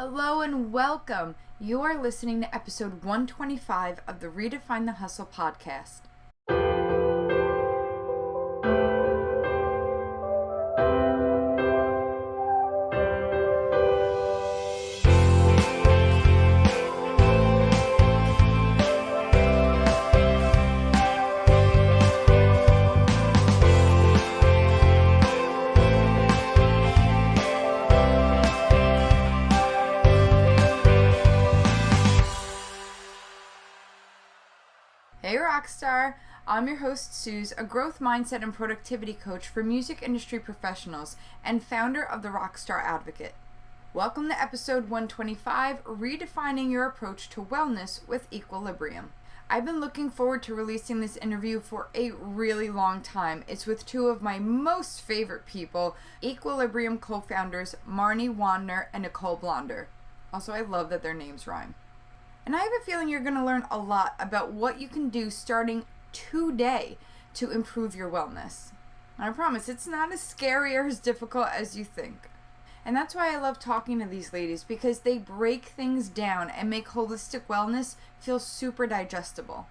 Hello and welcome. You are listening to episode 125 of the Redefine the Hustle podcast. Hey Rockstar, I'm your host Suze, a growth mindset and productivity coach for music industry professionals and founder of the Rockstar Advocate. Welcome to episode 125, Redefining Your Approach to Wellness with Equilibrium. I've been looking forward to releasing this interview for a really long time. It's with two of my most favorite people, Equilibrium co-founders Marni Nicole and Nicole Blonder. Also, I love that their names rhyme. And I have a feeling you're going to learn a lot about what you can do starting today to improve your wellness. And I promise it's not as scary or as difficult as you think. And that's why I love talking to these ladies, because they break things down and make holistic wellness feel super digestible.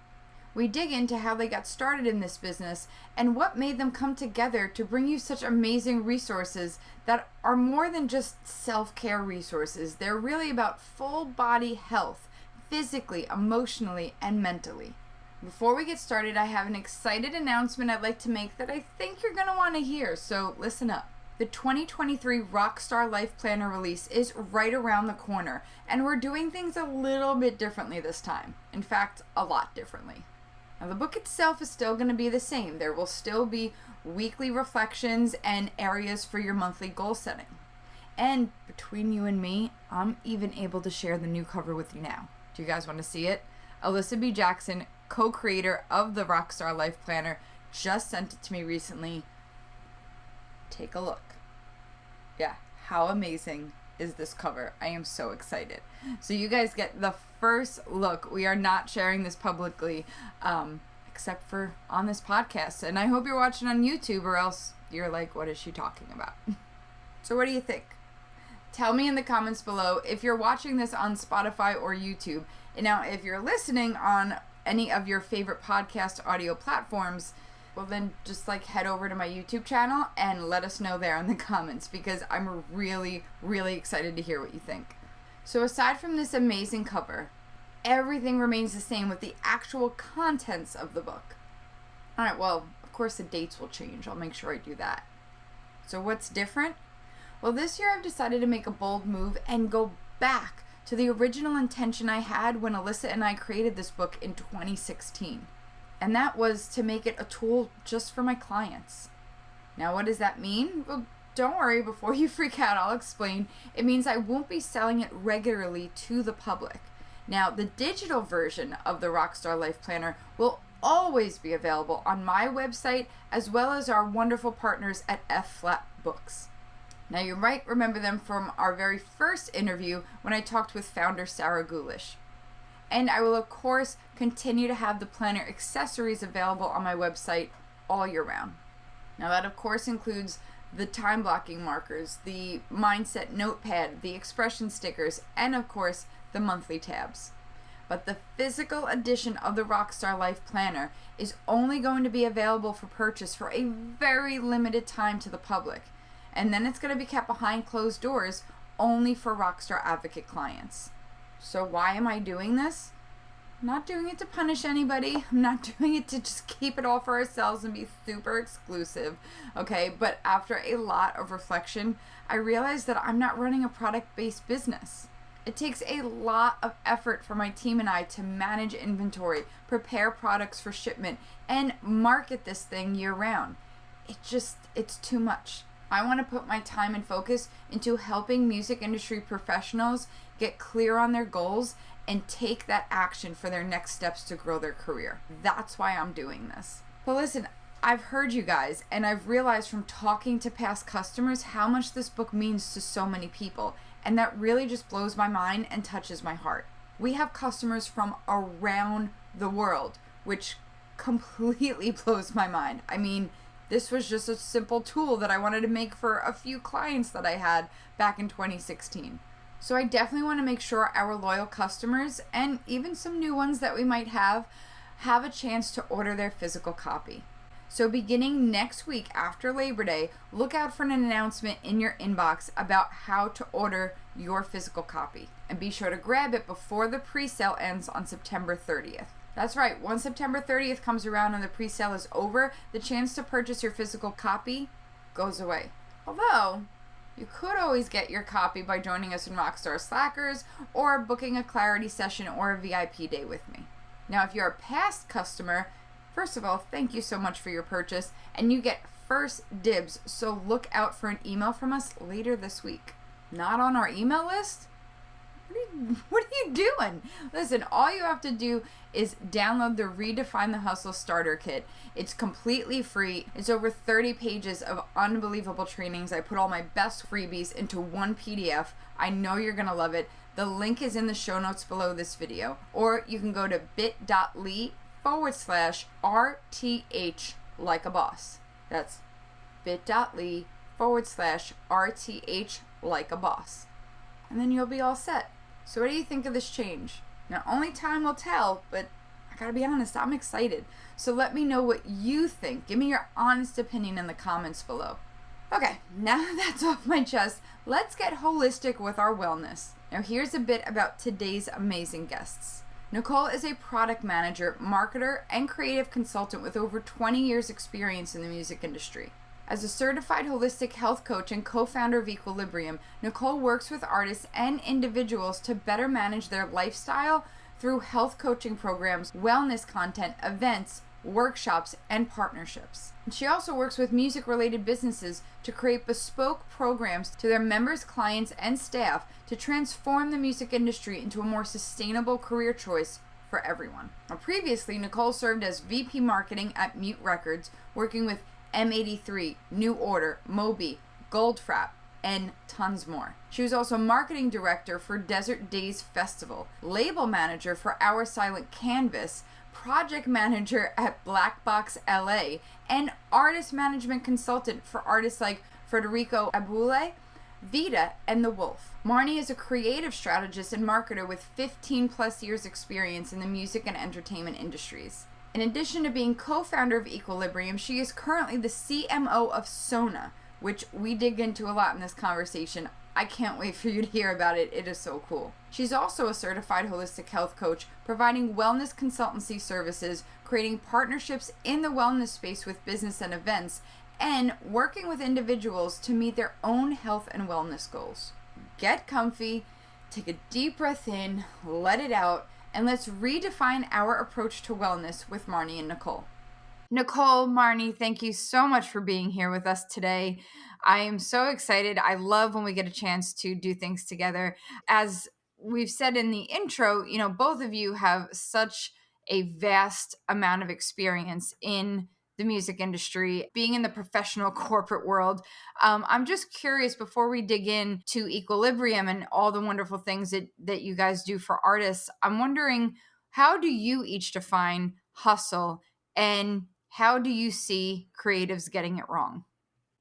We dig into how they got started in this business and what made them come together to bring you such amazing resources that are more than just self-care resources. They're really about full body health, physically, emotionally, and mentally. Before we get started, I have an excited announcement I'd like to make that I think you're going to want to hear, so listen up. The 2023 Rockstar Life Planner release is right around the corner, and we're doing things a little bit differently this time. In fact, a lot differently. Now, the book itself is still going to be the same. There will still be weekly reflections and areas for your monthly goal setting. And between you and me, I'm even able to share the new cover with you now. Do you guys want to see it? Alyssa B. Jackson, co-creator of the Rockstar Life Planner, just sent it to me recently. Take a look. Yeah, how amazing is this cover? I am so excited. So you guys get the first look. We are not sharing this publicly, except for on this podcast. And I hope you're watching on YouTube, or else you're like, what is she talking about? So what do you think? Tell me in the comments below if you're watching this on Spotify or YouTube. And now, if you're listening on any of your favorite podcast audio platforms, well then just head over to my YouTube channel and let us know there in the comments, because I'm really, really excited to hear what you think. So aside from this amazing cover, everything remains the same with the actual contents of the book. Alright, well, of course the dates will change. I'll make sure I do that. So what's different? Well, this year I've decided to make a bold move and go back to the original intention I had when Alyssa and I created this book in 2016. And that was to make it a tool just for my clients. Now, what does that mean? Well, don't worry, before you freak out, I'll explain. It means I won't be selling it regularly to the public. Now, the digital version of the Rockstar Life Planner will always be available on my website, as well as our wonderful partners at F Flat Books. Now, you might remember them from our very first interview when I talked with founder Sarah Gulish. And I will, of course, continue to have the planner accessories available on my website all year round. Now, that, of course, includes the time blocking markers, the mindset notepad, the expression stickers, and, of course, the monthly tabs. But the physical edition of the Rockstar Life Planner is only going to be available for purchase for a very limited time to the public. And then it's going to be kept behind closed doors only for Rockstar Advocate clients. So why am I doing this? I'm not doing it to punish anybody. I'm not doing it to just keep it all for ourselves and be super exclusive. Okay, but after a lot of reflection, I realized that I'm not running a product-based business. It takes a lot of effort for my team and I to manage inventory, prepare products for shipment, and market this thing year-round. It's too much. I want to put my time and focus into helping music industry professionals get clear on their goals and take that action for their next steps to grow their career. That's why I'm doing this. But listen, I've heard you guys, and I've realized from talking to past customers how much this book means to so many people, and that really just blows my mind and touches my heart. We have customers from around the world, which completely blows my mind. I mean, this was just a simple tool that I wanted to make for a few clients that I had back in 2016. So I definitely want to make sure our loyal customers, and even some new ones that we might have a chance to order their physical copy. So beginning next week after Labor Day, look out for an announcement in your inbox about how to order your physical copy. And be sure to grab it before the pre-sale ends on September 30th. That's right, once September 30th comes around and the pre-sale is over, the chance to purchase your physical copy goes away. Although, you could always get your copy by joining us in Rockstar Slackers or booking a clarity session or a VIP day with me. Now, if you're a past customer, first of all, thank you so much for your purchase, and you get first dibs, so look out for an email from us later this week. Not on our email list? What are you doing? Listen, all you have to do is download the Redefine the Hustle Starter Kit. It's completely free. It's over 30 pages of unbelievable trainings. I put all my best freebies into one PDF. I know you're going to love it. The link is in the show notes below this video. Or you can go to bit.ly/RTH like a boss. That's bit.ly/RTH like a boss. And then you'll be all set. So what do you think of this change? Now, only time will tell, but I gotta be honest, I'm excited. So let me know what you think. Give me your honest opinion in the comments below. Okay, now that that's off my chest, let's get holistic with our wellness. Now here's a bit about today's amazing guests. Nicole is a product manager, marketer, and creative consultant with over 20 years experience in the music industry. As a certified holistic health coach and co-founder of Equilibrium, Nicole works with artists and individuals to better manage their lifestyle through health coaching programs, wellness content, events, workshops, and partnerships. And she also works with music-related businesses to create bespoke programs to their members, clients, and staff to transform the music industry into a more sustainable career choice for everyone. Now, previously, Nicole served as VP Marketing at Mute Records, working with M83, New Order, Moby, Goldfrapp, and tons more. She was also marketing director for Desert Days Festival, label manager for Our Silent Canvas, project manager at Black Box LA, and artist management consultant for artists like Federico Abule, Vita, and The Wolf. Marni is a creative strategist and marketer with 15 plus years experience in the music and entertainment industries. In addition to being co-founder of Equilibrium, she is currently the CMO of Sona, which we dig into a lot in this conversation. I can't wait for you to hear about it. It is so cool. She's also a certified holistic health coach, providing wellness consultancy services, creating partnerships in the wellness space with business and events, and working with individuals to meet their own health and wellness goals. Get comfy, take a deep breath in, let it out, and let's redefine our approach to wellness with Marni and Nicole. Nicole, Marni, thank you so much for being here with us today. I am so excited. I love when we get a chance to do things together. As we've said in the intro, both of you have such a vast amount of experience in the music industry, being in the professional corporate world. I'm just curious, before we dig into Equilibrium and all the wonderful things that you guys do for artists, I'm wondering, how do you each define hustle, and how do you see creatives getting it wrong?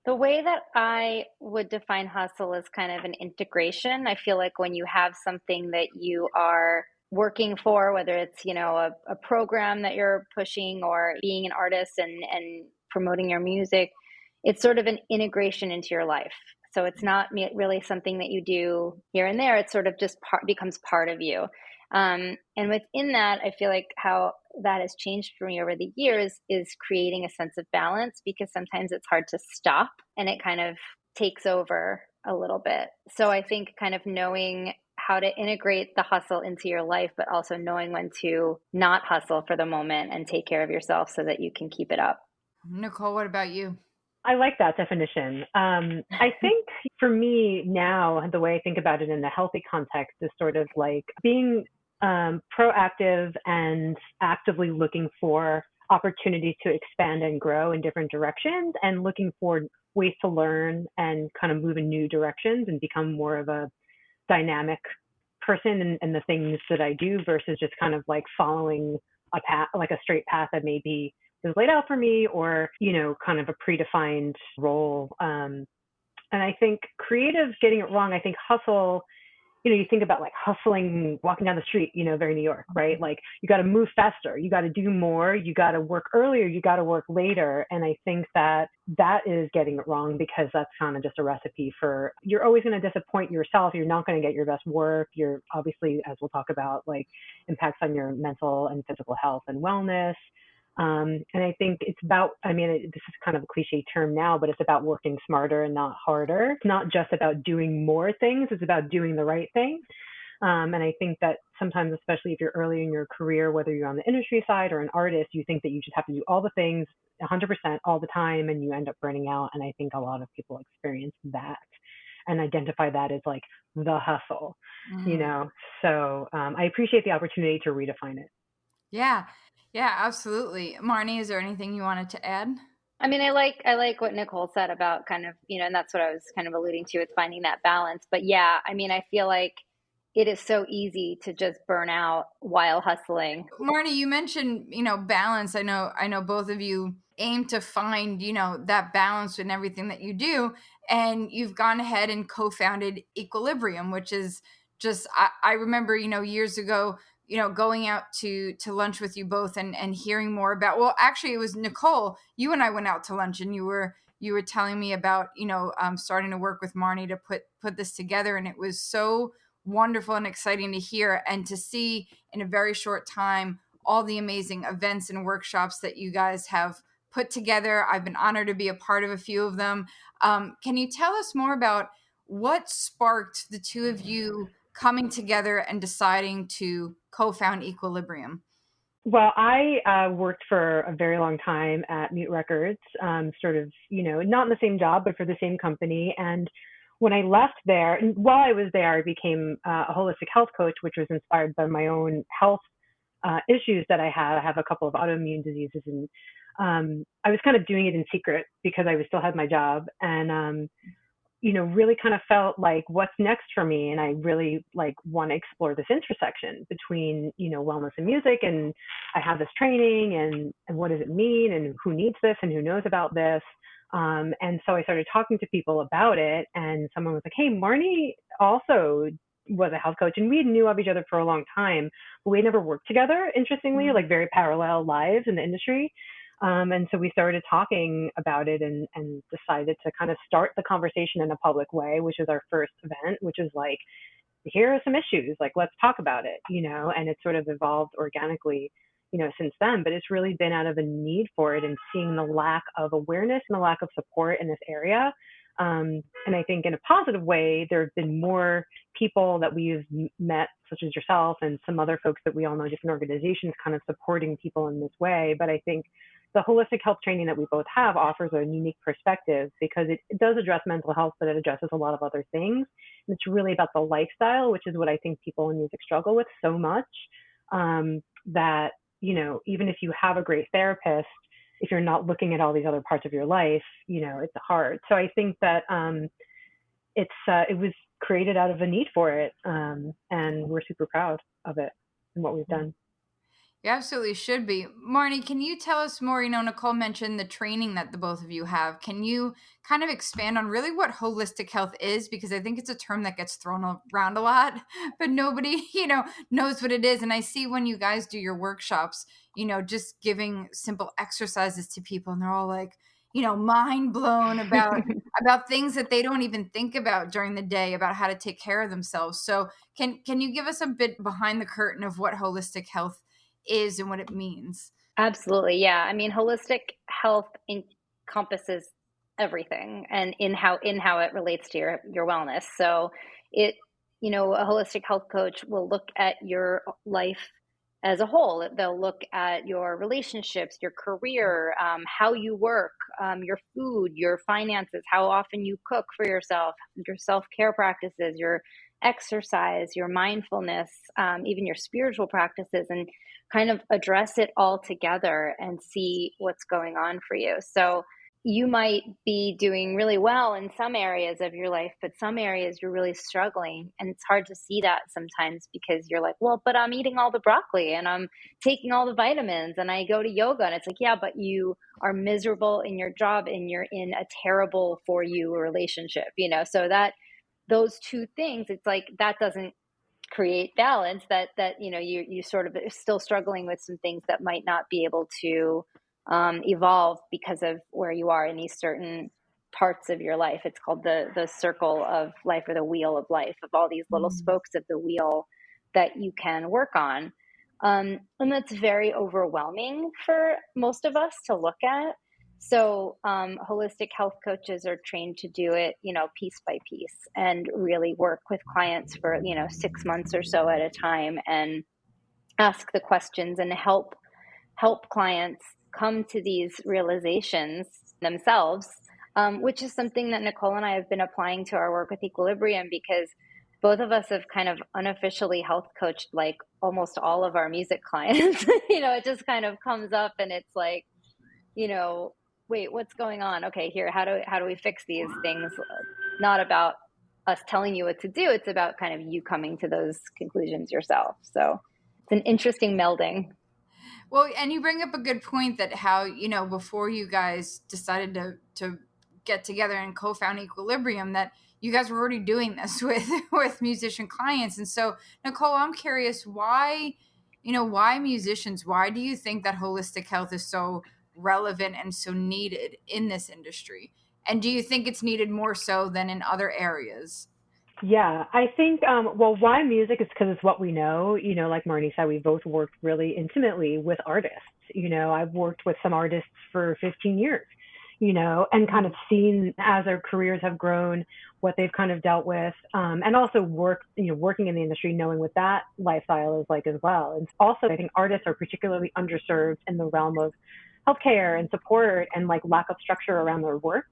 The way that I would define hustle is kind of an integration. I feel like when you have something that you are working for, whether it's, a program that you're pushing or being an artist and promoting your music, it's sort of an integration into your life. So it's not really something that you do here and there. It's sort of just becomes part of you. And within that, I feel like how that has changed for me over the years is creating a sense of balance, because sometimes it's hard to stop and it kind of takes over a little bit. So I think kind of knowing how to integrate the hustle into your life, but also knowing when to not hustle for the moment and take care of yourself so that you can keep it up. Nicole, what about you? I like that definition. I think for me now, the way I think about it in the healthy context is sort of like being proactive and actively looking for opportunities to expand and grow in different directions, and looking for ways to learn and kind of move in new directions and become more of a dynamic person in the things that I do, versus just kind of like following a path, like a straight path that maybe is laid out for me, or, kind of a predefined role. And I think creatives getting it wrong, I think hustle you think about like hustling, walking down the street, very New York, right? Like you got to move faster, you got to do more, you got to work earlier, you got to work later. And I think that is getting it wrong, because that's kind of just a recipe for, you're always going to disappoint yourself. You're not going to get your best work. You're obviously, as we'll talk about, like impacts on your mental and physical health and wellness. And I think it's about, this is kind of a cliche term now, but it's about working smarter and not harder. It's not just about doing more things, it's about doing the right things. And I think that sometimes, especially if you're early in your career, whether you're on the industry side or an artist, you think that you just have to do all the things 100% all the time, and you end up burning out. And I think a lot of people experience that and identify that as like the hustle, So I appreciate the opportunity to redefine it. Yeah. Yeah, absolutely. Marni, is there anything you wanted to add? I mean, I like what Nicole said about kind of, and that's what I was kind of alluding to. It's finding that balance. But yeah, I mean, I feel like it is so easy to just burn out while hustling. Marni, you mentioned, balance. I know both of you aim to find, that balance in everything that you do. And you've gone ahead and co-founded Equilibrium, which is just, I remember, years ago, going out to lunch with you both and hearing more about, well, actually it was Nicole, you and I went out to lunch, and you were telling me about, starting to work with Marni to put this together. And it was so wonderful and exciting to hear and to see in a very short time all the amazing events and workshops that you guys have put together. I've been honored to be a part of a few of them. Can you tell us more about what sparked the two of you coming together and deciding to co-found Equilibrium? Well, I worked for a very long time at Mute Records, sort of, not in the same job, but for the same company. And when I left there, and while I was there, I became a holistic health coach, which was inspired by my own health issues that I have. I have a couple of autoimmune diseases, and I was kind of doing it in secret because I still had my job. And really kind of felt like, what's next for me? And I really want to explore this intersection between, wellness and music. And I have this training, and what does it mean, and who needs this, and who knows about this? And so I started talking to people about it, and someone was like, hey, Marni also was a health coach, and we knew of each other for a long time, but we never worked together, interestingly, like very parallel lives in the industry. And so we started talking about it, and decided to kind of start the conversation in a public way, which was our first event, which is like, here are some issues, like, let's talk about it, and it sort of evolved organically, since then. But it's really been out of a need for it, and seeing the lack of awareness and the lack of support in this area. And I think in a positive way, there have been more people that we've met, such as yourself and some other folks that we all know, different organizations, kind of supporting people in this way. But I think the holistic health training that we both have offers a unique perspective, because it does address mental health, but it addresses a lot of other things. And it's really about the lifestyle, which is what I think people in music struggle with so much, that, even if you have a great therapist, if you're not looking at all these other parts of your life, it's hard. So I think that it was created out of a need for it. And we're super proud of it and what we've done. You absolutely should be. Marni, can you tell us more? Nicole mentioned the training that the both of you have. Can you kind of expand on really what holistic health is? Because I think it's a term that gets thrown around a lot, but nobody, knows what it is. And I see when you guys do your workshops, just giving simple exercises to people, and they're all like, mind blown about things that they don't even think about during the day, about how to take care of themselves. So can you give us a bit behind the curtain of what holistic health is and what it means? Absolutely. Yeah. I mean, holistic health encompasses everything, and in how it relates to your wellness. So a holistic health coach will look at your life as a whole. They'll look at your relationships, your career, how you work, your food, your finances, how often you cook for yourself, your self-care practices, your exercise, your mindfulness, even your spiritual practices, and kind of address it all together and see what's going on for you. So you might be doing really well in some areas of your life, but some areas you're really struggling. And it's hard to see that sometimes, because you're like, well, but I'm eating all the broccoli and I'm taking all the vitamins and I go to yoga. And it's like, yeah, but you are miserable in your job and you're in a terrible for you relationship, so those two things, it's like that doesn't create balance, that you sort of are still struggling with some things that might not be able to evolve because of where you are in these certain parts of your life. It's called the circle of life, or the wheel of life, of all these little spokes of the wheel that you can work on. And that's very overwhelming for most of us to look at. So holistic health coaches are trained to do it, piece by piece, and really work with clients for, 6 months or so at a time, and ask the questions and help clients come to these realizations themselves, which is something that Nicole and I have been applying to our work with Equilibrium, because both of us have kind of unofficially health coached like almost all of our music clients. It just kind of comes up and it's like, wait, what's going on? Okay, here, how do we fix these things? Not about us telling you what to do. It's about kind of you coming to those conclusions yourself. So it's an interesting melding. Well, and you bring up a good point that how, before you guys decided to get together and co-found Equilibrium, that you guys were already doing this with musician clients. And so, Nicole, I'm curious why musicians, why do you think that holistic health is so relevant and so needed in this industry? And do you think it's needed more so than in other areas? Yeah, I think, why music is because it's what we know. Like Marni said, we both worked really intimately with artists. I've worked with some artists for 15 years, and kind of seen as their careers have grown, what they've kind of dealt with, and also working in the industry, knowing what that lifestyle is like as well. And also, I think artists are particularly underserved in the realm of healthcare and support, and like lack of structure around their work.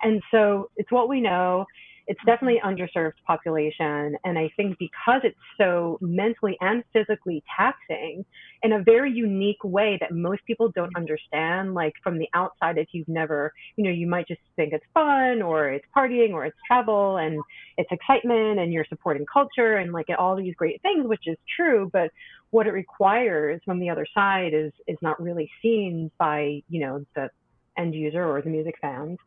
And so it's what we know. It's definitely underserved population. And I think because it's so mentally and physically taxing in a very unique way that most people don't understand, like from the outside, if you've never, you might just think it's fun, or it's partying, or it's travel, and it's excitement, and you're supporting culture, and like all these great things, which is true. But what it requires from the other side is not really seen by, the end user or the music fans.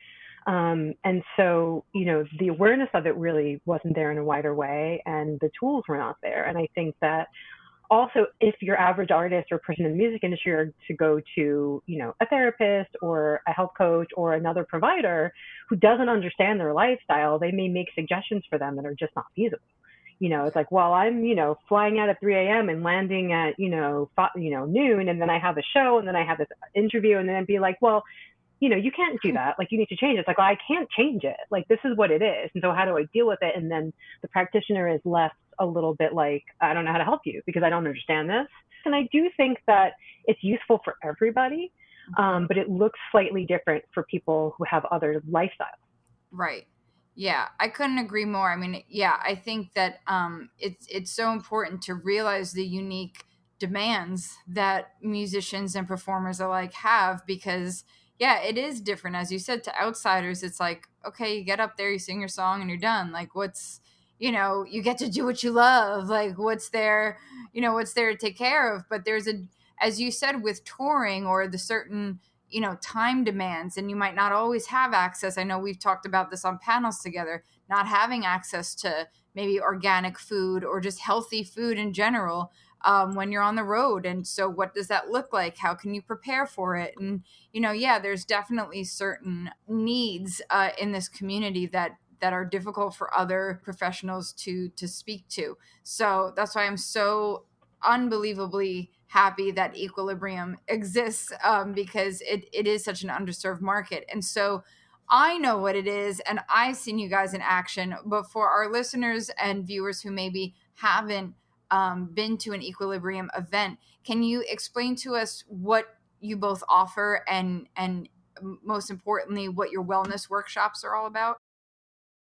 And so, the awareness of it really wasn't there in a wider way, and the tools were not there. And I think that also, if your average artist or person in the music industry are to go to, a therapist or a health coach or another provider who doesn't understand their lifestyle, they may make suggestions for them that are just not feasible. It's like, well, I'm, flying out at 3 a.m. and landing at, noon, and then I have a show, and then I have this interview, and then I'd be like, well, you can't do that. Like, you need to change it. It's like, well, I can't change it. Like, this is what it is. And so how do I deal with it? And then the practitioner is left a little bit like, I don't know how to help you because I don't understand this. And I do think that it's useful for everybody, but it looks slightly different for people who have other lifestyles. Right. Yeah, I couldn't agree more. I mean, yeah, I think that it's so important to realize the unique demands that musicians and performers alike have, because yeah, it is different. As you said, to outsiders, it's like, okay, you get up there, you sing your song, and you're done. Like, you get to do what you love. Like, what's there to take care of? But as you said, with touring or the certain, time demands, and you might not always have access. I know we've talked about this on panels together, not having access to maybe organic food or just healthy food in general. When you're on the road. And so what does that look like? How can you prepare for it? And, there's definitely certain needs in this community that are difficult for other professionals to speak to. So that's why I'm so unbelievably happy that Equilibrium exists, because it is such an underserved market. And so I know what it is, and I've seen you guys in action. But for our listeners and viewers who maybe haven't been to an Equilibrium event, can you explain to us what you both offer, and most importantly, what your wellness workshops are all about?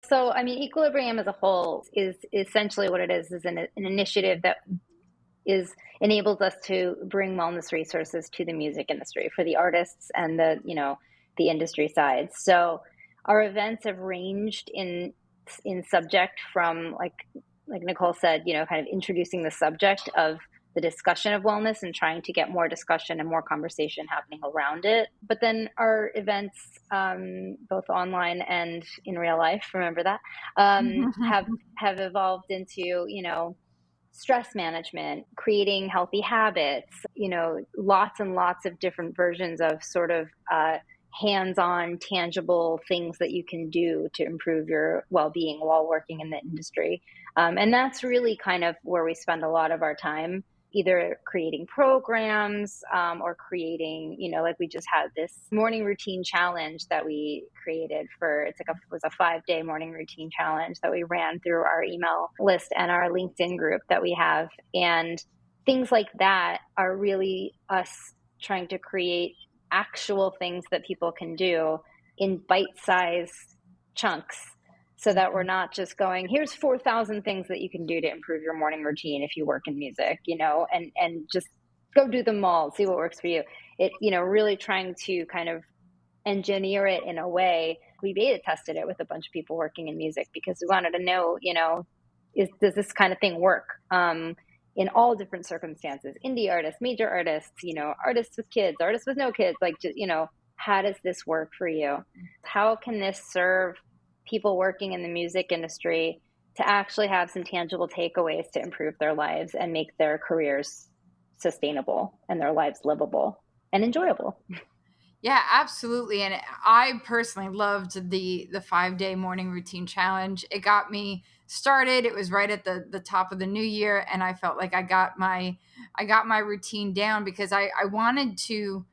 So, I mean, Equilibrium as a whole is essentially what it is an initiative that enables us to bring wellness resources to the music industry for the artists and the industry side. So our events have ranged in subject from like Nicole said, kind of introducing the subject of the discussion of wellness and trying to get more discussion and more conversation happening around it. But then our events, both online and in real life, remember that, have evolved into, stress management, creating healthy habits, lots and lots of different versions of sort of hands-on, tangible things that you can do to improve your well-being while working in the industry. And that's really kind of where we spend a lot of our time, either creating programs or creating, like we just had this morning routine challenge that we created it was a 5-day morning routine challenge that we ran through our email list and our LinkedIn group that we have. And things like that are really us trying to create actual things that people can do in bite-sized chunks, so that we're not just going, here's 4,000 things that you can do to improve your morning routine if you work in music, and just go do them all, see what works for you. Really trying to kind of engineer it in a way. We beta tested it with a bunch of people working in music because we wanted to know, does this kind of thing work? In all different circumstances, indie artists, major artists, artists with kids, artists with no kids, how does this work for you? How can this serve people working in the music industry to actually have some tangible takeaways to improve their lives and make their careers sustainable and their lives livable and enjoyable? Yeah, absolutely. And I personally loved the 5-day morning routine challenge. It got me started. It was right at the top of the new year, and I felt like I got my routine down because I wanted to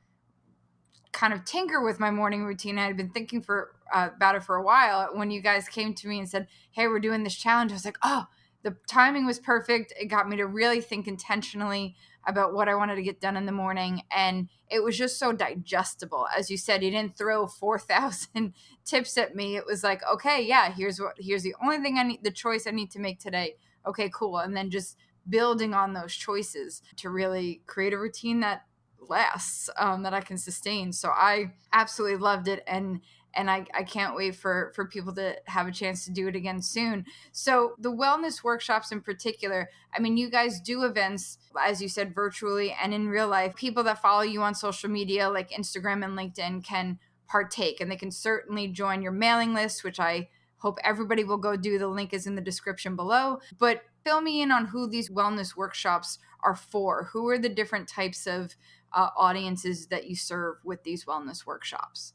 kind of tinker with my morning routine. I had been thinking about it for a while. When you guys came to me and said, "Hey, we're doing this challenge," I was like, "Oh, the timing was perfect." It got me to really think intentionally about what I wanted to get done in the morning. And it was just so digestible. As you said, you didn't throw 4,000 tips at me. It was like, okay, yeah, here's the only thing the choice I need to make today. Okay, cool. And then just building on those choices to really create a routine that lasts, that I can sustain. So I absolutely loved it. And I can't wait for people to have a chance to do it again soon. So the wellness workshops in particular, I mean, you guys do events, as you said, virtually and in real life. People that follow you on social media like Instagram and LinkedIn can partake, and they can certainly join your mailing list, which I hope everybody will go do. The link is in the description below. But fill me in on who these wellness workshops are for. Who are the different types of audiences that you serve with these wellness workshops?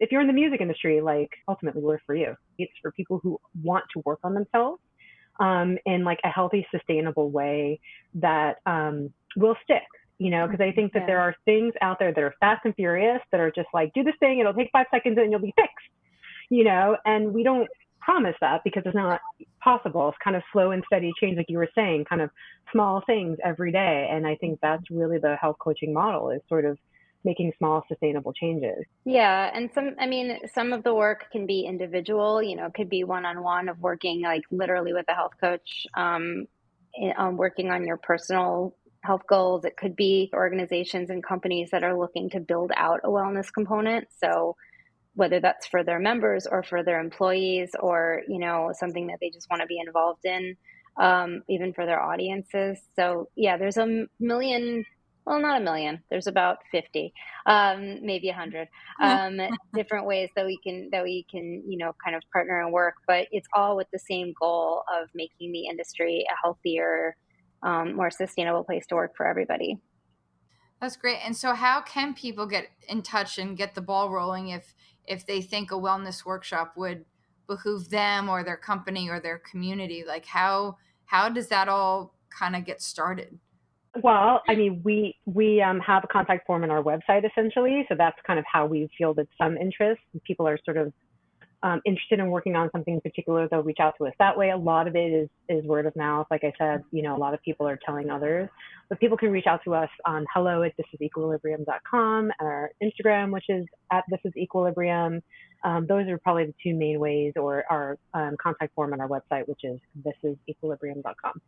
If you're in the music industry, ultimately we're for you. It's for people who want to work on themselves in a healthy, sustainable way that will stick, because I think that there are things out there that are fast and furious that are just do this thing, it'll take 5 seconds and you'll be fixed, and we don't promise that because it's not possible. It's kind of slow and steady change, like you were saying, kind of small things every day. And I think that's really the health coaching model, is sort of making small sustainable changes. Yeah. And some of the work can be individual, could be one-on-one of working literally with a health coach, working on your personal health goals. It could be organizations and companies that are looking to build out a wellness component. So whether that's for their members or for their employees, or, something that they just want to be involved in, even for their audiences. So yeah, there's a million, well, not a million, there's about 50, maybe 100, different ways that we can, kind of partner and work, but it's all with the same goal of making the industry a healthier, more sustainable place to work for everybody. That's great. And so how can people get in touch and get the ball rolling if they think a wellness workshop would behoove them or their company or their community? How does that all kind of get started? Well, I mean, we have a contact form on our website, essentially. So that's kind of how we've fielded some interest. People are sort of interested in working on something in particular, they'll reach out to us that way. A lot of it is word of mouth. Like I said, a lot of people are telling others, but people can reach out to us on hello@thisisequilibrium.com, our Instagram, which is @thisisequilibrium. Those are probably the two main ways, or our contact form on our website, which is thisisequilibrium.com.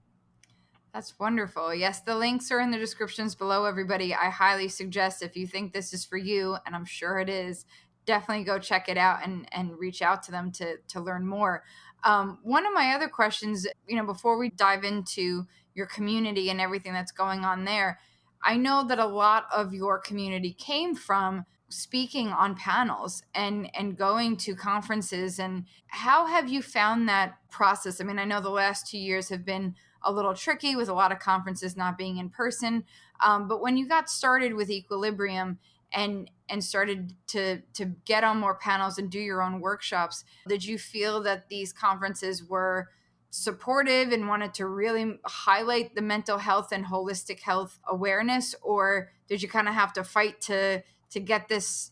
That's wonderful. Yes, the links are in the descriptions below, everybody. I highly suggest, if you think this is for you, and I'm sure it is, definitely go check it out and reach out to them to learn more. One of my other questions, before we dive into your community and everything that's going on there, I know that a lot of your community came from speaking on panels and going to conferences. And how have you found that process? I mean, I know the last 2 years have been a little tricky with a lot of conferences not being in person. But when you got started with Equilibrium and started to get on more panels and do your own workshops, did you feel that these conferences were supportive and wanted to really highlight the mental health and holistic health awareness, or did you kind of have to fight to get this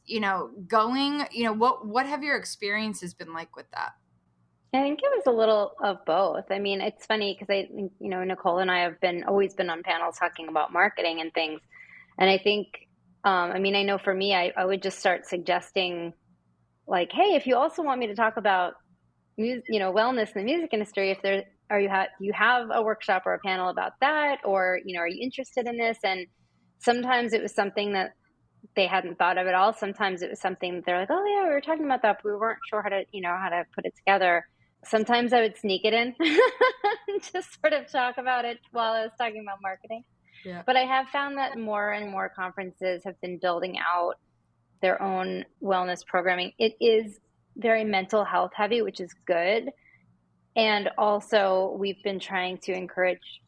going? What have your experiences been like with that? I think it was a little of both. I mean, it's funny because I think, Nicole and I have always been on panels talking about marketing and things. And I think, I mean, I know for me, I would just start suggesting like, hey, if you also want me to talk about wellness in the music industry, if there you have a workshop or a panel about that, or are you interested in this? And sometimes it was something that they hadn't thought of at all. Sometimes it was something that they're like, oh yeah, we were talking about that, but we weren't sure how to put it together. Sometimes I would sneak it in, just sort of talk about it while I was talking about marketing. Yeah. But I have found that more and more conferences have been building out their own wellness programming. It is very mental health heavy, which is good. And also, we've been trying to encourage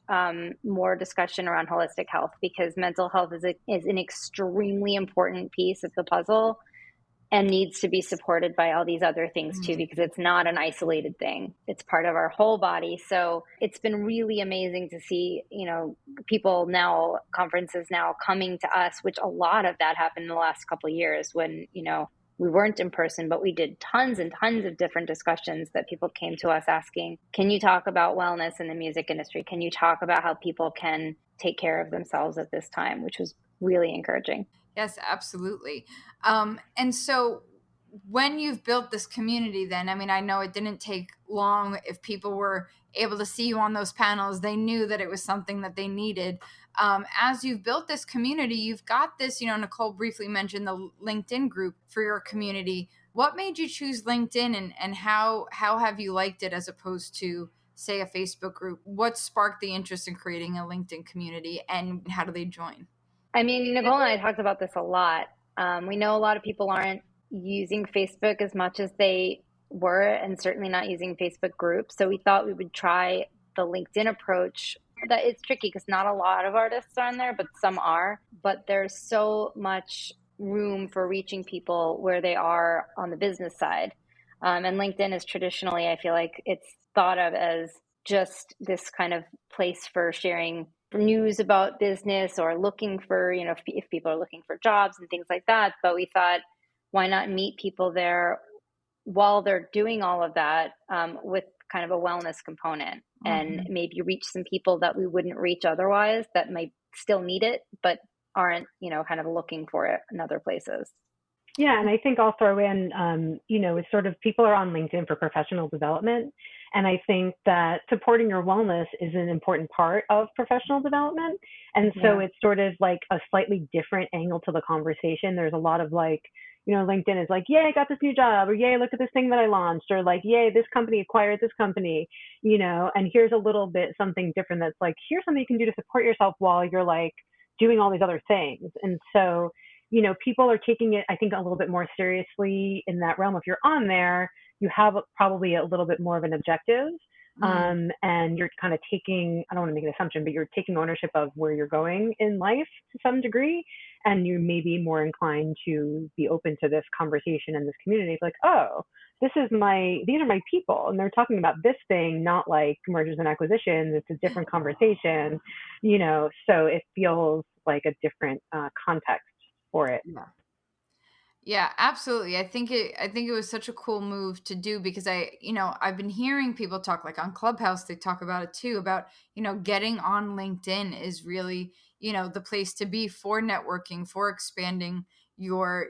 more discussion around holistic health, because mental health is an extremely important piece of the puzzle and needs to be supported by all these other things too, because it's not an isolated thing. It's part of our whole body. So it's been really amazing to see, people now, conferences now coming to us, which a lot of that happened in the last couple of years when, we weren't in person, but we did tons and tons of different discussions that people came to us asking, can you talk about wellness in the music industry? Can you talk about how people can take care of themselves at this time, which was really encouraging. Yes, absolutely. And so when you've built this community, then, I mean, I know it didn't take long. If people were able to see you on those panels, they knew that it was something that they needed. As you've built this community, you've got this, Nicole briefly mentioned the LinkedIn group for your community. What made you choose LinkedIn, and how have you liked it as opposed to, say, a Facebook group? What sparked the interest in creating a LinkedIn community, and how do they join? I mean, Nicole and I talked about this a lot. We know a lot of people aren't using Facebook as much as they were, and certainly not using Facebook groups. So we thought we would try the LinkedIn approach. That it's tricky because not a lot of artists are on there, but some are. But there's so much room for reaching people where they are on the business side. And LinkedIn is traditionally, I feel like it's thought of as just this kind of place for sharing news about business, or looking for, if people are looking for jobs and things like that. But we thought, why not meet people there while they're doing all of that, with kind of a wellness component, and maybe reach some people that we wouldn't reach otherwise, that might still need it, but aren't, kind of looking for it in other places. Yeah, and I think I'll throw in, it's sort of, people are on LinkedIn for professional development. And I think that supporting your wellness is an important part of professional development. And so it's sort of like a slightly different angle to the conversation. There's a lot of like, LinkedIn is like, yay, I got this new job, or yay, look at this thing that I launched, or like, yay, this company acquired this company, and here's a little bit something different that's like, here's something you can do to support yourself while you're like doing all these other things. And so, people are taking it, I think, a little bit more seriously in that realm. If you're on there, you have probably a little bit more of an objective, and you're kind of taking, I don't want to make an assumption, but you're taking ownership of where you're going in life to some degree, and you may be more inclined to be open to this conversation in this community. It's like, oh, these are my people, and they're talking about this thing, not like mergers and acquisitions. It's a different conversation, so it feels like a different context for it. Yeah, absolutely. I think it was such a cool move to do, because I've been hearing people talk, like on Clubhouse, they talk about it too, about, getting on LinkedIn is really, the place to be for networking, for expanding your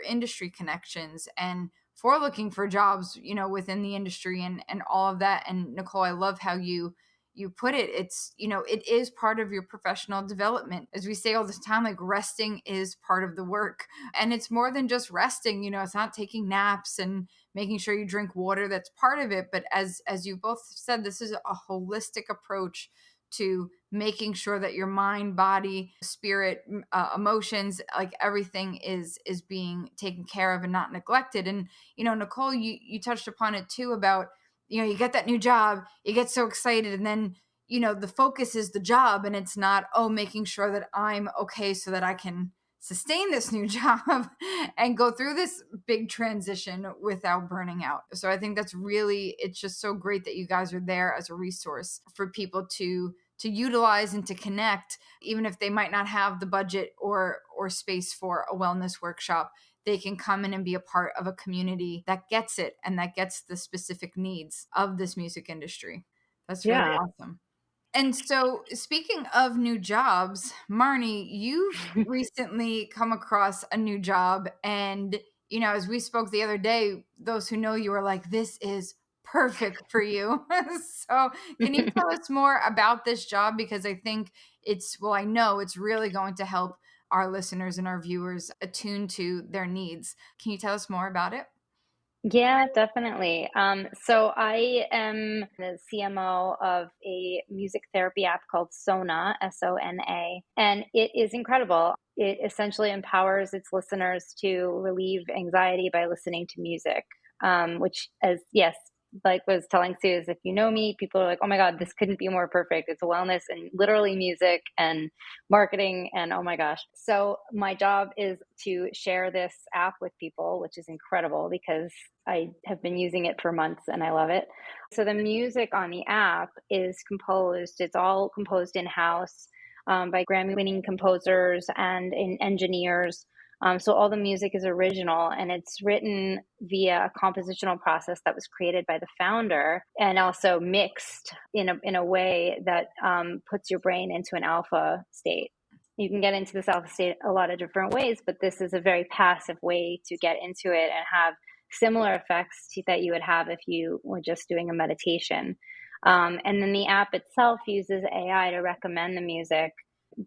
industry connections, and for looking for jobs, within the industry, and all of that. And Nicole, I love how you you put it, it's, it is part of your professional development. As we say all the time, like resting is part of the work. And it's more than just resting, it's not taking naps and making sure you drink water. That's part of it. But as you both said, this is a holistic approach to making sure that your mind, body, spirit, emotions, like everything is being taken care of and not neglected. And, Nicole, you touched upon it too about, you get that new job, you get so excited, and then, the focus is the job, and it's not, making sure that I'm okay so that I can sustain this new job and go through this big transition without burning out. So I think it's just so great that you guys are there as a resource for people to utilize and to connect, even if they might not have the budget or space for a wellness workshop. They can come in and be a part of a community that gets it and that gets the specific needs of this music industry. That's really awesome. And so, speaking of new jobs, Marni, you've recently come across a new job. And, as we spoke the other day, those who know you are like, this is perfect for you. So, can you tell us more about this job? Because I think I know it's really going to help our listeners and our viewers attune to their needs. Can you tell us more about it? Yeah, definitely. So I am the CMO of a music therapy app called Sona, Sona, and it is incredible. It essentially empowers its listeners to relieve anxiety by listening to music, which, like was telling Sue, is if you know me, people are like, oh my God, this couldn't be more perfect. It's wellness and literally music and marketing and oh my gosh. So my job is to share this app with people, which is incredible because I have been using it for months and I love it. So the music on the app it's all composed in-house by Grammy-winning composers and engineers. So all the music is original and it's written via a compositional process that was created by the founder and also mixed in a way that puts your brain into an alpha state. You can get into this alpha state a lot of different ways, but this is a very passive way to get into it and have similar effects that you would have if you were just doing a meditation. And then the app itself uses AI to recommend the music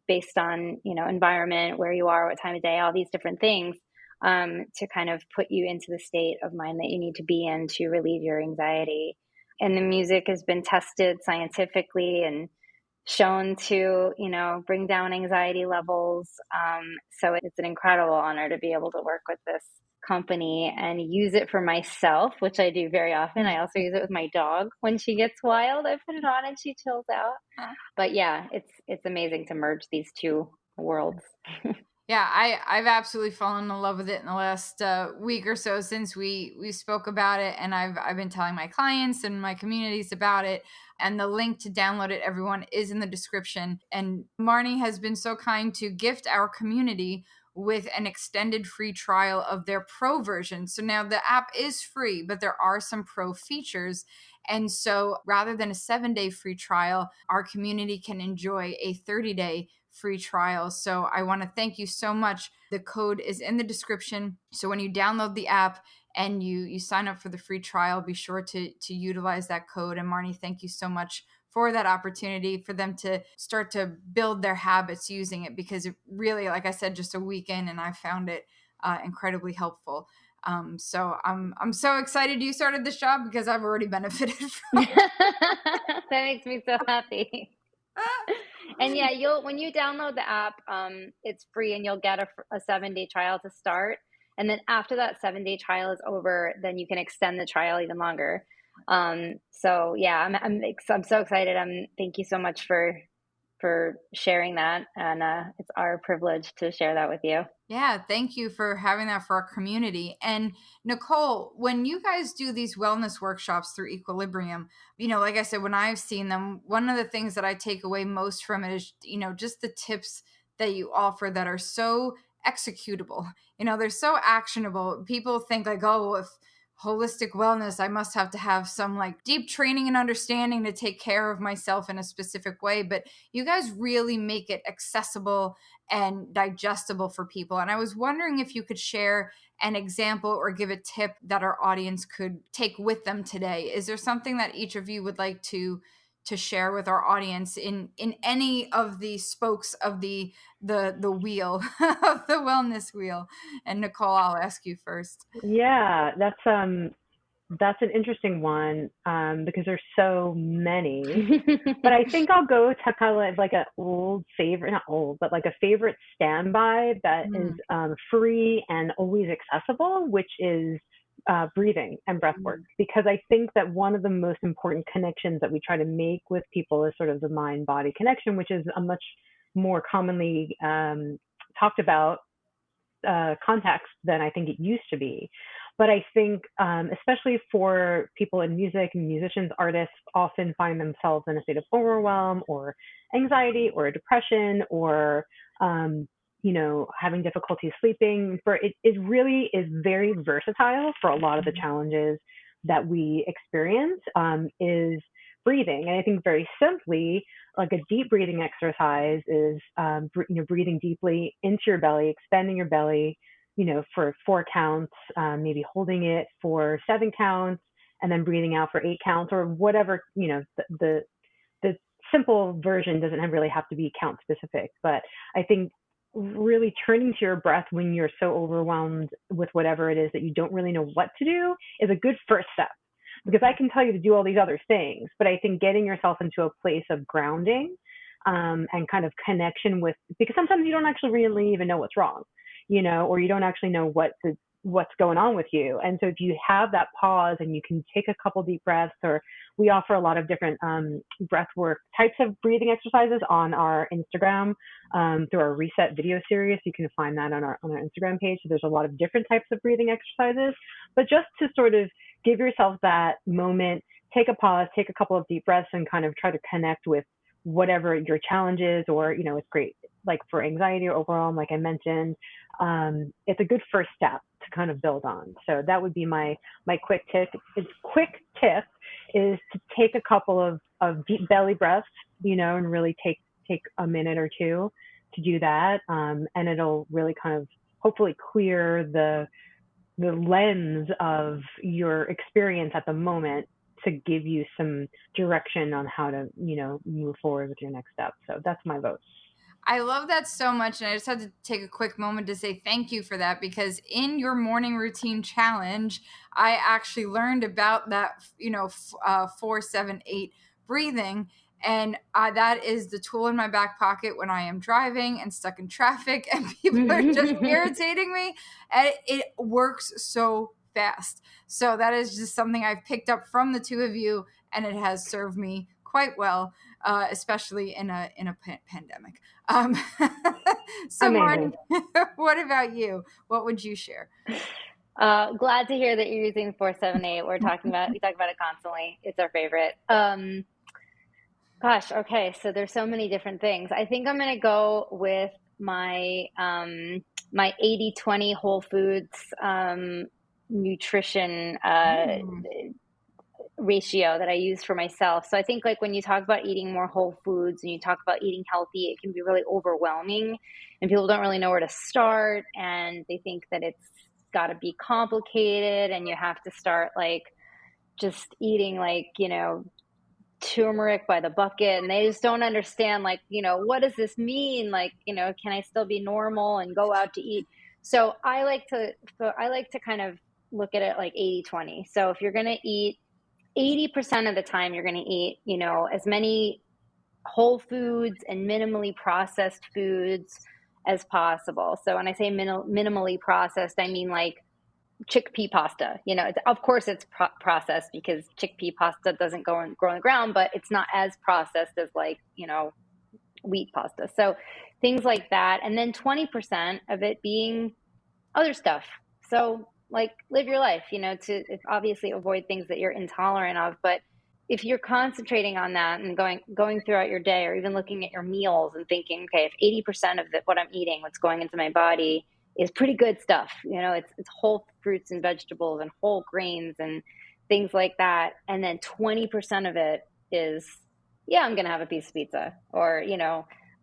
based on, environment, where you are, what time of day, all these different things, to kind of put you into the state of mind that you need to be in to relieve your anxiety. And the music has been tested scientifically and shown to, bring down anxiety levels. So it's an incredible honor to be able to work with this company and use it for myself, which I do very often. I also use it with my dog when she gets wild. I put it on and she chills out. But yeah, it's amazing to merge these two worlds. Yeah, I've absolutely fallen in love with it in the last week or so since we spoke about it, and I've been telling my clients and my communities about it. And the link to download it, everyone, is in the description. And Marni has been so kind to gift our community with an extended free trial of their pro version. So now the app is free, but there are some pro features. And so rather than a 7-day free trial, our community can enjoy a 30-day free trial. So I want to thank you so much. The code is in the description. So when you download the app and you sign up for the free trial, be sure to utilize that code. And Marni, thank you so much for that opportunity for them to start to build their habits using it, because it really, like I said, just a weekend and I found it incredibly helpful. So I'm so excited you started this job because I've already benefited from it. That makes me so happy. And yeah, when you download the app, it's free and you'll get a 7-day trial to start. And then after that 7-day trial is over, then you can extend the trial even longer. So yeah, I'm so excited. Thank you so much for sharing that. And, it's our privilege to share that with you. Yeah. Thank you for having that for our community. And Nicole, when you guys do these wellness workshops through Equilibrium, like I said, when I've seen them, one of the things that I take away most from it is, just the tips that you offer that are so executable. They're so actionable. People think like, oh, if holistic wellness, I must have to have some like deep training and understanding to take care of myself in a specific way. But you guys really make it accessible and digestible for people. And I was wondering if you could share an example or give a tip that our audience could take with them today. Is there something that each of you would like to to share with our audience in any of the spokes of the wheel of the wellness wheel? And Nicole, I'll ask you first. Yeah, that's an interesting one, because there's so many. But I think I'll go to kind of like a old favorite, not old, but like a favorite standby that is free and always accessible, which is breathing and breath work. Because I think that one of the most important connections that we try to make with people is sort of the mind-body connection, which is a much more commonly talked about context than I think it used to be. But I think, especially for people in music, musicians, artists often find themselves in a state of overwhelm or anxiety or depression or, having difficulty sleeping. It really is very versatile for a lot of the challenges that we experience, is breathing. And I think very simply, like a deep breathing exercise is, breathing deeply into your belly, expanding your belly, for 4 counts, maybe holding it for 7 counts, and then breathing out for 8 counts, or whatever. The simple version doesn't really have to be count specific. But I think really turning to your breath when you're so overwhelmed with whatever it is that you don't really know what to do is a good first step. Because I can tell you to do all these other things, but I think getting yourself into a place of grounding, and kind of connection with, because sometimes you don't actually really even know what's wrong, or you don't actually know what's going on with you. And so if you have that pause and you can take a couple deep breaths, or we offer a lot of different breath work types of breathing exercises on our Instagram, through our Reset video series. You can find that on our Instagram page. So there's a lot of different types of breathing exercises, but just to sort of give yourself that moment, take a pause, take a couple of deep breaths, and kind of try to connect with whatever your challenge is. Or, it's great, like for anxiety or overwhelm, like I mentioned, it's a good first step to kind of build on. So that would be my quick tip. Quick tip is to take a couple of deep belly breaths, and really take a minute or two to do that. And it'll really kind of hopefully clear the lens of your experience at the moment to give you some direction on how to, move forward with your next step. So that's my vote. I love that so much. And I just had to take a quick moment to say thank you for that, because in your morning routine challenge, I actually learned about that, 4-7-8 breathing. And that is the tool in my back pocket when I am driving and stuck in traffic and people are just irritating me. And it works so fast. So that is just something I've picked up from the two of you, and it has served me quite well, especially in a pandemic. So Marni, what about you? What would you share? Glad to hear that you're using 4-7-8. We talk about it constantly. It's our favorite. Gosh, okay. So there's so many different things. I think I'm going to go with my 80-20 whole foods nutrition ratio that I use for myself. So I think like when you talk about eating more whole foods and you talk about eating healthy, it can be really overwhelming and people don't really know where to start, and they think that it's got to be complicated and you have to start like just eating like, turmeric by the bucket, and they just don't understand like, what does this mean? Like, can I still be normal and go out to eat? So I like to kind of look at it like 80-20. So if you're going to eat 80% of the time, you're going to eat, as many whole foods and minimally processed foods as possible. So when I say minimally processed, I mean like chickpea pasta. Of course it's processed because chickpea pasta doesn't grow on the ground, but it's not as processed as like, wheat pasta. So things like that. And then 20% of it being other stuff. So like live your life, to obviously avoid things that you're intolerant of. But if you're concentrating on that and going throughout your day, or even looking at your meals and thinking, okay, if 80% of what I'm eating, what's going into my body is pretty good stuff, it's whole fruits and vegetables and whole grains and things like that. And then 20% of it is, I'm going to have a piece of pizza, or,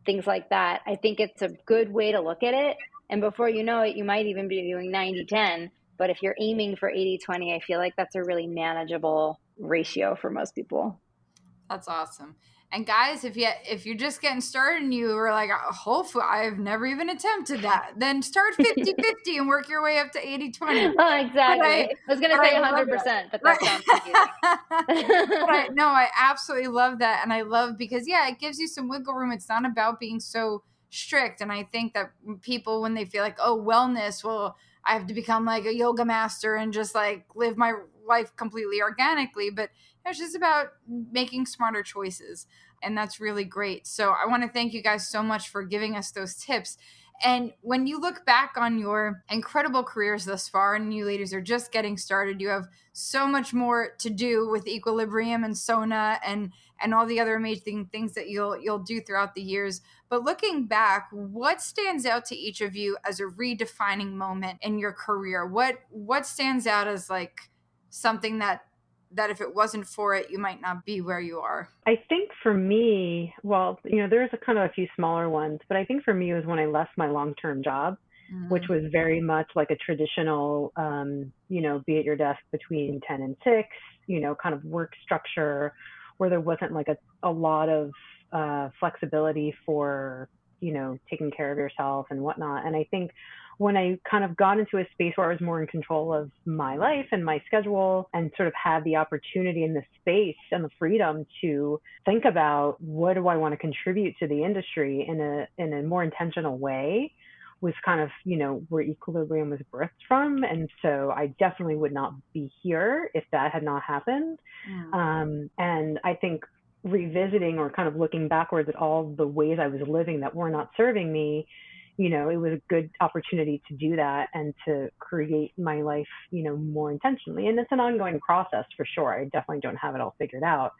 things like that. I think it's a good way to look at it. And before you know it, you might even be doing 90-10. But if you're aiming for 80-20, I feel like that's a really manageable ratio for most people. That's awesome. And guys, if you're just getting started and you were like, oh, hopefully I've never even attempted that, then start 50-50 and work your way up to 80-20. Oh, exactly. I was going to say 100%, but that sounds confusing. No, I absolutely love that. And I love because, it gives you some wiggle room. It's not about being so strict. And I think that people, when they feel like, oh, wellness, well, I have to become like a yoga master and just like live my life completely organically. But it's just about making smarter choices. And that's really great. So I want to thank you guys so much for giving us those tips. And when you look back on your incredible careers thus far, and you ladies are just getting started, you have so much more to do with Equilibrium and Sona and all the other amazing things that you'll do throughout the years. But looking back, what stands out to each of you as a redefining moment in your career? What stands out as like something that if it wasn't for it, you might not be where you are? I think for me, well, there's a kind of a few smaller ones, but I think for me it was when I left my long-term job, which was very much like a traditional, be at your desk between 10 and 6, kind of work structure where there wasn't like a lot of flexibility for, taking care of yourself and whatnot. And I think when I kind of got into a space where I was more in control of my life and my schedule and sort of had the opportunity and the space and the freedom to think about what do I want to contribute to the industry in a more intentional way, was kind of, where Equilibrium was birthed from. And so I definitely would not be here if that had not happened. And I think revisiting or kind of looking backwards at all the ways I was living that were not serving me, it was a good opportunity to do that and to create my life, more intentionally. And it's an ongoing process for sure. I definitely don't have it all figured out.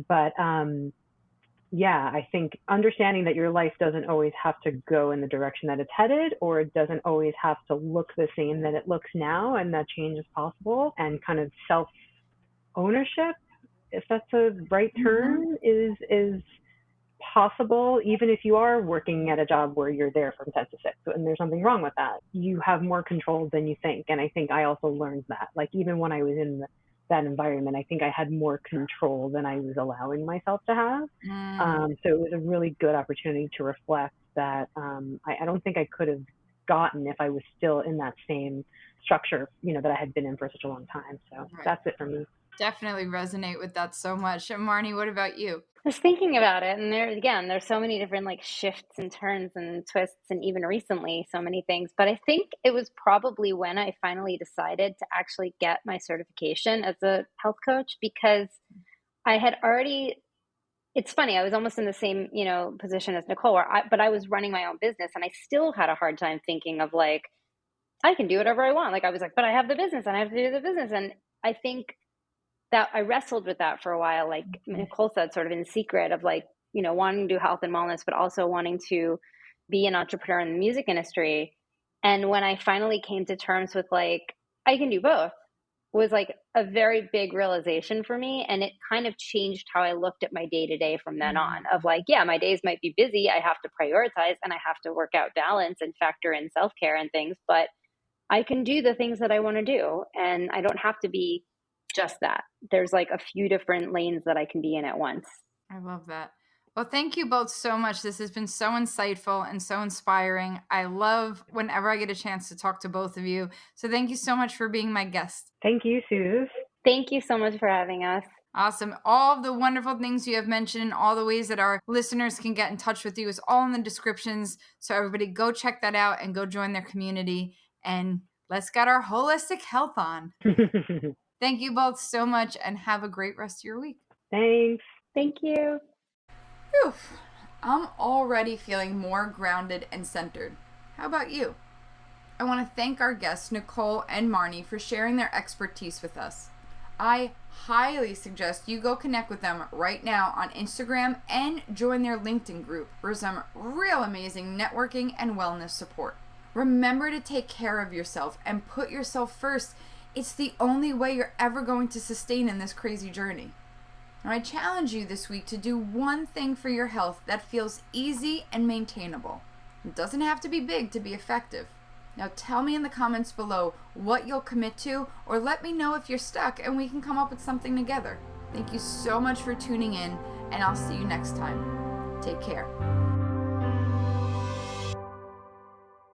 But I think understanding that your life doesn't always have to go in the direction that it's headed, or it doesn't always have to look the same that it looks now, and that change is possible, and kind of self-ownership, if that's a right term, is possible, even if you are working at a job where you're there from 10 to 6, and there's something wrong with that. You have more control than you think. And I think I also learned that, like, even when I was in that environment, I think I had more control than I was allowing myself to have. So it was a really good opportunity to reflect that I don't think I could have gotten if I was still in that same structure, that I had been in for such a long time. So That's it for me. Definitely resonate with that so much. And Marni, what about you? I was thinking about it, and there's so many different like shifts and turns and twists, and even recently so many things. But I think it was probably when I finally decided to actually get my certification as a health coach, because I had already, it's funny, I was almost in the same, position as Nicole, but I was running my own business, and I still had a hard time thinking of like, I can do whatever I want. Like I was like, but I have the business and I have to do the business. And I think that I wrestled with that for a while, like Nicole said, sort of in secret of like, wanting to do health and wellness, but also wanting to be an entrepreneur in the music industry. And when I finally came to terms with like, I can do both, was like a very big realization for me. And it kind of changed how I looked at my day-to-day from then on, of like, my days might be busy. I have to prioritize and I have to work out balance and factor in self-care and things, but I can do the things that I want to do. And I don't have to be just that. There's like a few different lanes that I can be in at once. I love that. Well, thank you both so much. This has been so insightful and so inspiring. I love whenever I get a chance to talk to both of you. So thank you so much for being my guest. Thank you, Suze. Thank you so much for having us. Awesome. All of the wonderful things you have mentioned, all the ways that our listeners can get in touch with you is all in the descriptions. So everybody go check that out and go join their community, and let's get our holistic health on. Thank you both so much, and have a great rest of your week. Thanks. Thank you. Whew. I'm already feeling more grounded and centered. How about you? I want to thank our guests, Nicole and Marni, for sharing their expertise with us. I highly suggest you go connect with them right now on Instagram and join their LinkedIn group for some real amazing networking and wellness support. Remember to take care of yourself and put yourself first. It's the only way you're ever going to sustain in this crazy journey. Now, I challenge you this week to do one thing for your health that feels easy and maintainable. It doesn't have to be big to be effective. Now tell me in the comments below what you'll commit to, or let me know if you're stuck and we can come up with something together. Thank you so much for tuning in, and I'll see you next time. Take care.